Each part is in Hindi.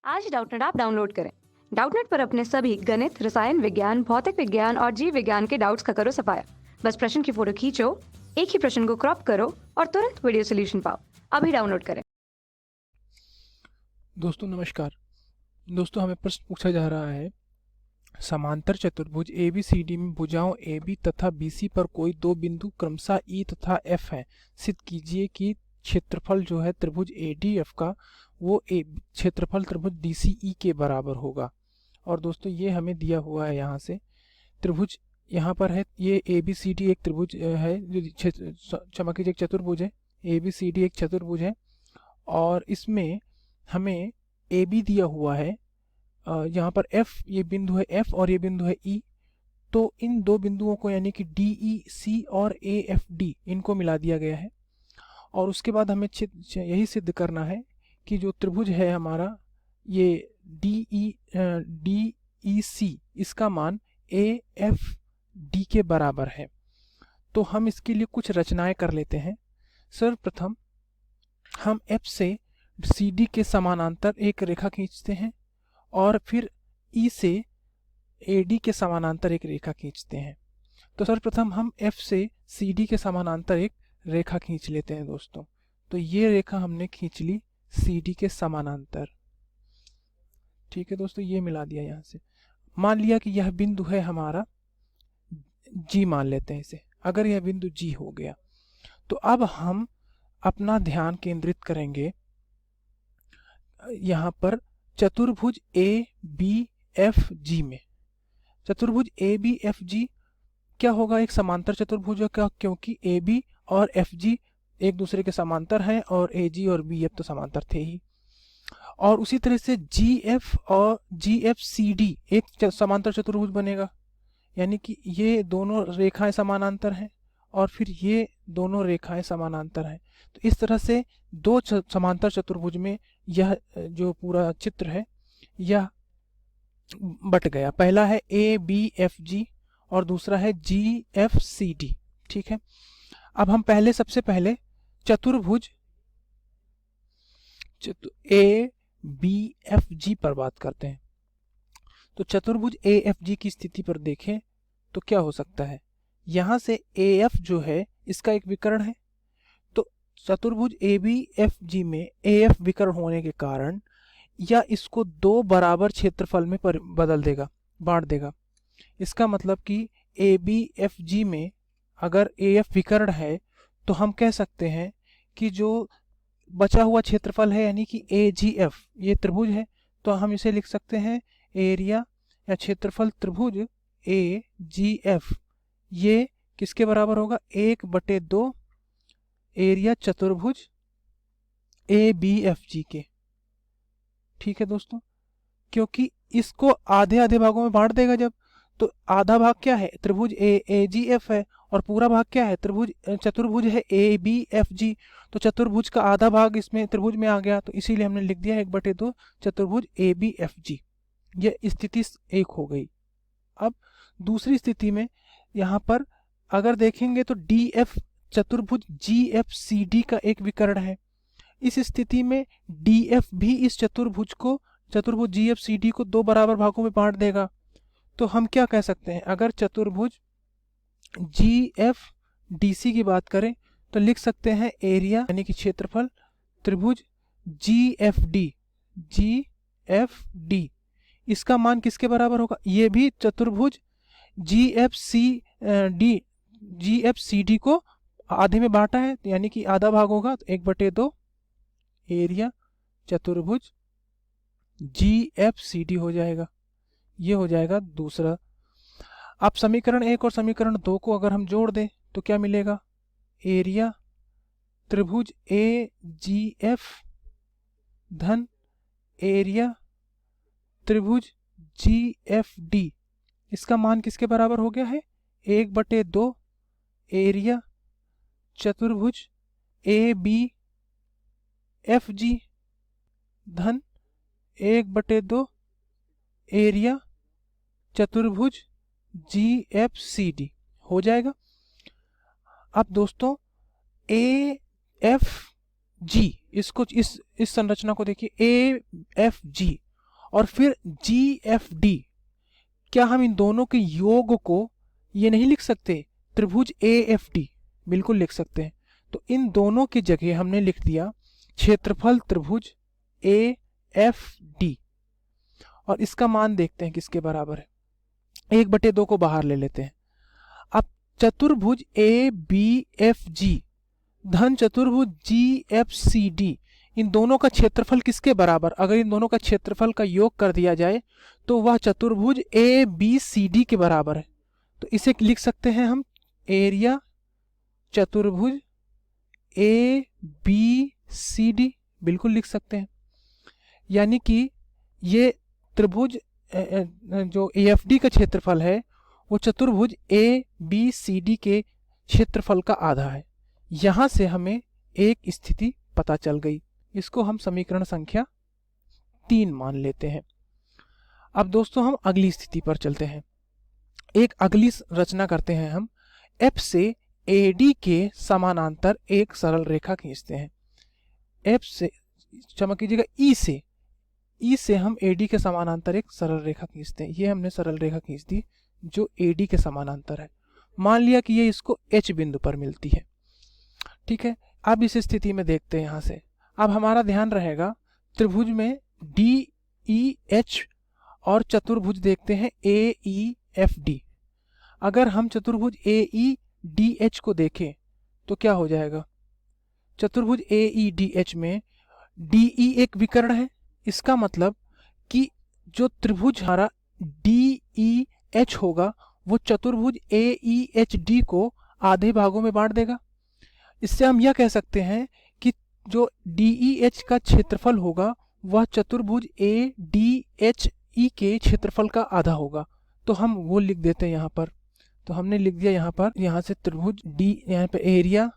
आज डाउटनेट ऐप डाउनलोड करें। डाउटनेट पर अपने सभी गणित, रसायन विज्ञान, भौतिक विज्ञान और जीव विज्ञान के डाउट्स का करो सफाया। बस प्रश्न की फोटो खींचो, एक ही प्रश्न को क्रॉप करो और तुरंत वीडियो सोल्यूशन पाओ। अभी डाउनलोड करें। दोस्तों नमस्कार। दोस्तों हमें प्रश्न पूछा जा रहा है, समांतर चतुर्भुज ABCD में भुजाओं AB तथा BC पर कोई दो बिंदु क्रमशः E तथा F हैं। सिद्ध कीजिए कि क्षेत्रफल जो है त्रिभुज ADF का वो क्षेत्रफल त्रिभुज DCE के बराबर होगा। और दोस्तों ये हमें दिया हुआ है, यहाँ से त्रिभुज यहाँ पर है, ये ABCD एक त्रिभुज है, जो क्षमा कीजिए एक चतुर्भुज है। ABCD एक चतुर्भुज है और इसमें हमें AB दिया हुआ है, यहाँ पर F ये बिंदु है F और ये बिंदु है E। तो इन दो बिंदुओं को यानी कि DEC और AFD इनको मिला दिया गया है। और उसके बाद हमें यही सिद्ध करना है कि जो त्रिभुज है हमारा ये DEC इसका मान AFD के बराबर है। तो हम इसके लिए कुछ रचनाएं कर लेते हैं। सर्वप्रथम हम F से CD के समानांतर एक रेखा खींचते हैं और फिर E से AD के समानांतर एक रेखा खींचते हैं। तो सर्वप्रथम हम F से CD के समानांतर एक रेखा खींच लेते हैं दोस्तों। तो ये रेखा हमने खींच ली CD के समानांतर। ठीक है दोस्तों, ये मिला दिया यहाँ से। मान लिया कि यह बिंदु है हमारा G, मान लेते हैं इसे। अगर यह बिंदु G हो गया तो अब हम अपना ध्यान केंद्रित करेंगे यहाँ पर चतुर्भुज ABFG में। चतुर्भुज ABFG क्या होगा? एक समांतर चतुर्भुज का, क्योंकि AB और FG एक दूसरे के समांतर हैं और AG और BF तो समांतर थे ही। और उसी तरह से GF और GFCD एक समांतर चतुर्भुज बनेगा, यानी कि ये दोनों रेखाएं समानांतर हैं और फिर ये दोनों रेखाएं समानांतर हैं। तो इस तरह से दो समांतर चतुर्भुज में यह जो पूरा चित्र है यह बट गया। पहला है ABFG और दूसरा है GFCD। ठीक है, अब हम सबसे पहले चतुर्भुज ABFG पर बात करते हैं। तो चतुर्भुज AFG की स्थिति पर देखें तो क्या हो सकता है। यहाँ से AF जो है इसका एक विकर्ण है, तो चतुर्भुज ABFG में AF विकर्ण होने के कारण या इसको दो बराबर क्षेत्रफल में बदल देगा, बांट देगा। इसका मतलब कि ABFG में अगर AF विकर्ण है तो हम कह सकते हैं कि जो बचा हुआ क्षेत्रफल है यानी कि AGF, ये त्रिभुज है, तो हम इसे लिख सकते हैं एरिया या क्षेत्रफल त्रिभुज AGF ये किसके बराबर होगा? 1/2 एरिया चतुर्भुज ABFG के। ठीक है दोस्तों, क्योंकि इसको आधे आधे भागों में बांट देगा जब, तो आधा भाग क्या है? त्रिभुज AGF है और पूरा भाग क्या है? चतुर्भुज है ABFG। तो चतुर्भुज का आधा भाग इसमें त्रिभुज में आ गया, तो इसीलिए हमने लिख दिया 1/2 चतुर्भुज ABFG। यह स्थिति एक हो गई। अब दूसरी स्थिति में यहाँ पर अगर देखेंगे तो DF चतुर्भुज GFCD का एक विकर्ण है। इस स्थिति में DF भी इस चतुर्भुज GFCD को दो बराबर भागों में बांट देगा। तो हम क्या कह सकते हैं? अगर चतुर्भुज GFDC की बात करें तो लिख सकते हैं एरिया यानी कि क्षेत्रफल त्रिभुज GFD। इसका मान किसके बराबर होगा? ये भी चतुर्भुज GFCD को आधे में बांटा है, यानी कि आधा भाग होगा, तो 1/2 एरिया चतुर्भुज GFCD हो जाएगा। ये हो जाएगा दूसरा। अब समीकरण 1 और समीकरण 2 को अगर हम जोड़ दें तो क्या मिलेगा? एरिया त्रिभुज AGF धन एरिया त्रिभुज GFD, इसका मान किसके बराबर हो गया है? 1/2 एरिया चतुर्भुज ABFG धन 1/2 एरिया चतुर्भुज GFCD हो जाएगा। अब दोस्तों AFG, इसको इस संरचना को देखिए, AFG और फिर GFD, क्या हम इन दोनों के योग को ये नहीं लिख सकते त्रिभुज AFD? बिल्कुल लिख सकते हैं। तो इन दोनों की जगह हमने लिख दिया क्षेत्रफल त्रिभुज AFD, और इसका मान देखते हैं किसके बराबर है। 1/2 को बाहर ले लेते हैं। अब चतुर्भुज ABFG धन चतुर्भुज GFCD, इन दोनों का क्षेत्रफल किसके बराबर? अगर इन दोनों का क्षेत्रफल का योग कर दिया जाए तो वह चतुर्भुज ABCD के बराबर है। तो इसे लिख सकते हैं हम एरिया चतुर्भुज ABCD, बिल्कुल लिख सकते हैं। यानी कि ये त्रिभुज जो AFD का क्षेत्रफल है वो चतुर्भुज ABCD के क्षेत्रफल का आधा है। यहाँ से हमें एक स्थिति पता चल गई, इसको हम समीकरण संख्या 3 मान लेते हैं। अब दोस्तों हम अगली स्थिति पर चलते हैं। एक अगली रचना करते हैं हम। F से AD के समानांतर एक सरल रेखा खींचते हैं। F से, क्षमा कीजिएगा, E से हम AD के समानांतर एक सरल रेखा खींचते हैं। ये हमने सरल रेखा खींच दी जो AD के समानांतर है। मान लिया कि ये इसको H बिंदु पर मिलती है। ठीक है, अब इस स्थिति में देखते हैं यहाँ से। अब हमारा ध्यान रहेगा त्रिभुज में DEH और चतुर्भुज देखते हैं AEFD। अगर हम चतुर्भुज AEDH को देखें तो क्या हो जाएगा? चतुर्भुज AEDH में DE एक विकर्ण है। इसका मतलब कि जो त्रिभुज हमारा DEH होगा वो चतुर्भुज AEHD को आधे भागों में बांट देगा। इससे हम यह कह सकते हैं कि जो DEH का क्षेत्रफल होगा वह चतुर्भुज ADHE के क्षेत्रफल का आधा होगा। तो हम वो लिख देते हैं यहाँ पर। तो हमने लिख दिया यहाँ पर, यहाँ से त्रिभुज D, यहाँ पे एरिया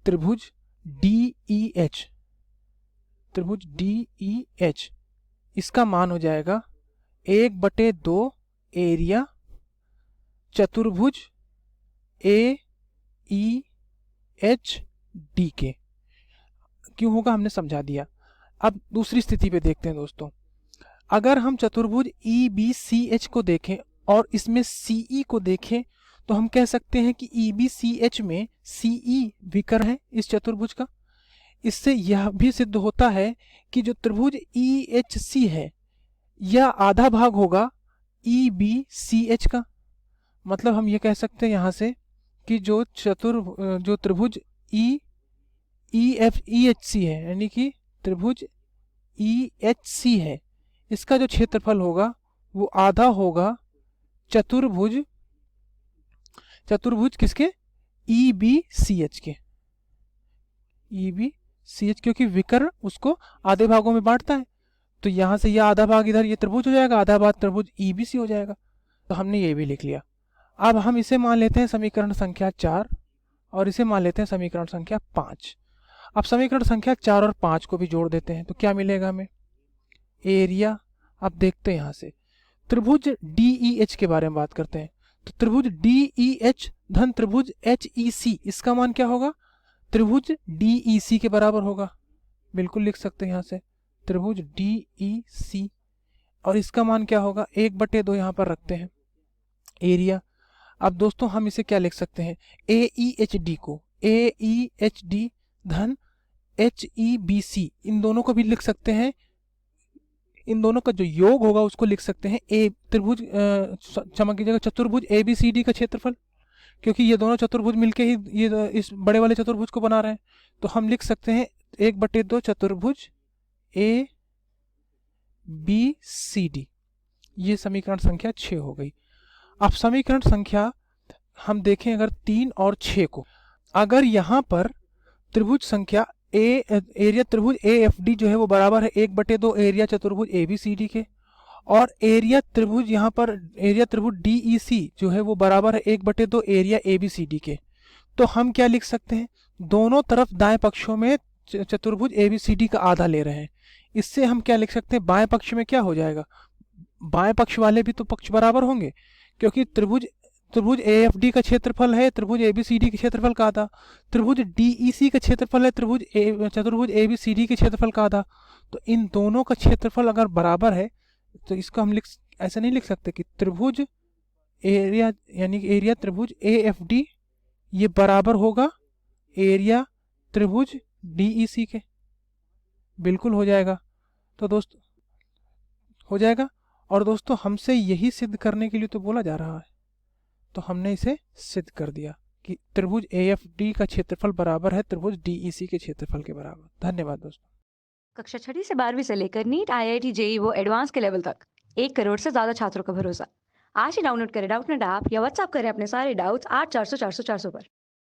त्रिभुज DEH, त्रिभुज DEH, इसका मान हो जाएगा 1/2 एरिया चतुर्भुज AEHD के। क्यों होगा हमने समझा दिया। अब दूसरी स्थिति पे देखते हैं दोस्तों। अगर हम चतुर्भुज EBCH को देखें और इसमें CE को देखें तो हम कह सकते हैं कि EBCH में CE विकर्ण है इस चतुर्भुज का। इससे यह भी सिद्ध होता है कि जो त्रिभुज EHC है यह आधा भाग होगा EBCH का। मतलब हम ये कह सकते हैं यहाँ से कि जो त्रिभुज EHC है, यानी कि त्रिभुज EHC है, इसका जो क्षेत्रफल होगा वो आधा होगा चतुर्भुज किसके? EBCH के। EBCH क्योंकि विकर्ण उसको आधे भागों में बांटता है। तो यहाँ से यह आधा भाग इधर ये त्रिभुज हो जाएगा, आधा भाग त्रिभुज EBC हो जाएगा। तो हमने ये भी लिख लिया। अब हम इसे मान लेते हैं समीकरण संख्या 4 और इसे मान लेते हैं समीकरण संख्या 5। अब समीकरण संख्या 4 और 5 को भी जोड़ देते हैं तो क्या मिलेगा हमें? एरिया। अब देखते हैं यहाँ से त्रिभुज DEH के बारे में बात करते हैं। तो त्रिभुज DEH धन त्रिभुज HEC, इसका मान क्या होगा? त्रिभुज DEC के बराबर होगा। बिल्कुल लिख सकते हैं यहाँ से त्रिभुज DEC, और इसका मान क्या होगा? 1/2 यहाँ पर रखते हैं एरिया। अब दोस्तों हम इसे क्या लिख सकते हैं? AEHD को AEHD धन HEBC, इन दोनों को भी लिख सकते हैं। इन दोनों का जो योग होगा उसको लिख सकते हैं त्रिभुज, क्षमा कीजिएगा, चतुर्भुज ABCD का क्षेत्रफल, क्योंकि ये दोनों चतुर्भुज मिलके ही ये इस बड़े वाले चतुर्भुज को बना रहे हैं। तो हम लिख सकते हैं 1/2 चतुर्भुज ABCD। ये समीकरण संख्या 6 हो गई। अब समीकरण संख्या हम देखें अगर 3 और 6 को, अगर यहाँ पर त्रिभुज संख्या एरिया त्रिभुज AFD जो है वो बराबर है 1/2 एरिया चतुर्भुज ABCD के, और एरिया त्रिभुज यहाँ पर एरिया त्रिभुज DEC जो है वो बराबर है 1/2 एरिया ABCD के। तो हम क्या लिख सकते हैं? दोनों तरफ दाएं पक्षों में चतुर्भुज ABCD का आधा ले रहे हैं। इससे हम क्या लिख सकते हैं? बाएं पक्ष में क्या हो जाएगा? बाएं पक्ष वाले भी तो पक्ष बराबर होंगे, क्योंकि त्रिभुज AFD का क्षेत्रफल है त्रिभुज ABCD के क्षेत्रफल का आधा, त्रिभुज DEC का क्षेत्रफल है चतुर्भुज ABCD के क्षेत्रफल का आधा। तो इन दोनों का क्षेत्रफल अगर बराबर है, तो इसको हम ऐसा नहीं लिख सकते कि त्रिभुज एरिया, यानी कि एरिया त्रिभुज AFD ये बराबर होगा एरिया त्रिभुज DEC के। बिल्कुल हो जाएगा। तो दोस्त हो जाएगा। और दोस्तों हमसे यही सिद्ध करने के लिए तो बोला जा रहा है, तो हमने इसे सिद्ध कर दिया कि त्रिभुज AFD का क्षेत्रफल बराबर है त्रिभुज DEC के क्षेत्रफल के बराबर। धन्यवाद दोस्तों। कक्षा 6वीं से 12वीं से लेकर नीट, IIT, JEE वो एडवांस के लेवल तक 1 करोड़ से ज्यादा छात्रों का भरोसा। आज ही डाउनलोड करें डाउटनेट ऐप या व्हाट्सएप करें अपने सारे डाउट्स 8400 400 400 पर।